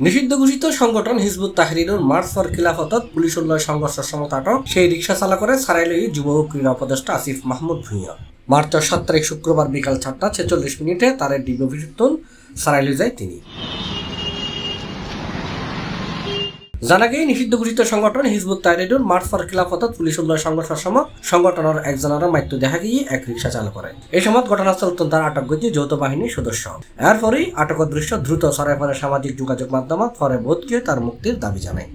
নিষিদ্ধ ঘোষিত সংগঠন হিজবুত তাহরিরুল মার্চ ফর খিলাফতত পুলিশ উল্লয় সংঘর্ষের সময় আটক সেই রিক্সা চালা করে সারাইলই যুব ও ক্রীড়া উপদেষ্টা আসিফ মাহমুদ ভূঁইয়া। মার্চের 7 তারিখ শুক্রবার বিকাল 4:46 তার ডিবি অভিযুক্ত সারাইলে যায় তিনি। জানা গিয়ে নিষিদ্ধ ঘোষিত সংগঠন হিজবুত তাহরিরুল মার্চ ফর খিলাফতত পুলিশ উল্লয় সংঘর্ষের সময় সংগঠনের একজনের মৃত্যু দেখা গিয়ে এক রিক্সা চালু করে। এই সময় ঘটনাস্থল তার আটক করছে যৌথ বাহিনীর সদস্য। এরপরই আটকের দৃশ্য দ্রুত ছড়ায় পড়ে সামাজিক যোগাযোগ মাধ্যমত, পরে বোধকে তার মুক্তির দাবি জানায়।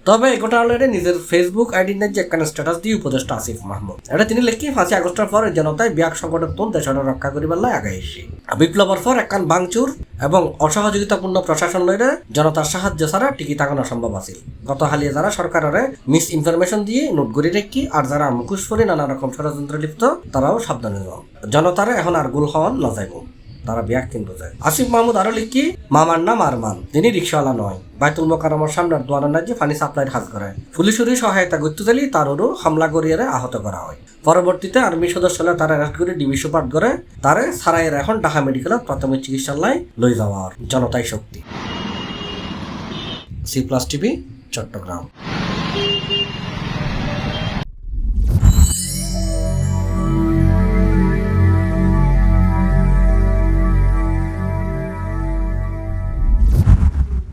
তবে এই ঘটনাটা নিজের ফেসবুক আইডির যে একখানে স্ট্যাটাস দিয়ে উপদেষ্টা আসিফ মাহমুদ এটা তিনি লিখি 5 আগস্টের পর জনতায় বিয়াক সংগঠন দেশের রক্ষা করিবার লাই আগে এসে বিপ্লবের পর একখান ভাঙচুর এবং অসহযোগিতাপূর্ণ প্রশাসন লইলে জনতার সাহায্য ছাড়া টিকি থাকানো সম্ভব আছিল। গত হালিয়ে যারা সরকারের মিস ইনফরমেশন দিয়ে নোট গড়ি রেখি আর যারা মুখোশ পরে নানা রকম ষড়যন্ত্র লিপ্ত তারাও সাবধানে যাও, জনতারে এখন আর গুল হওয়ান না যাইব, তারা বিয়াক কিন্তু যায়। আসিফ মাহমুদ আরো লিখি মামার নাম আরমান, তিনি রিক্সাওয়ালা নয়, বাইতুল মোকাররমের সামনের দোয়ানের রাজ্যে পানি সাপ্লাইয়ের কাজ করে। পুলিশেরই সহায়তা করতে চাইলে তারও হামলা করিয়ে আহত করা হয়। পরবর্তীতে আর্মি সদস্যরা তারা অ্যারেস্ট করে ডিবি সুপার করে তারে সারাইয়ের এখন ঢাকা মেডিকেলত প্রাথমিক চিকিৎসালয় লই যাওয়ার জনতাই শক্তি। C+ TV, Chittagong.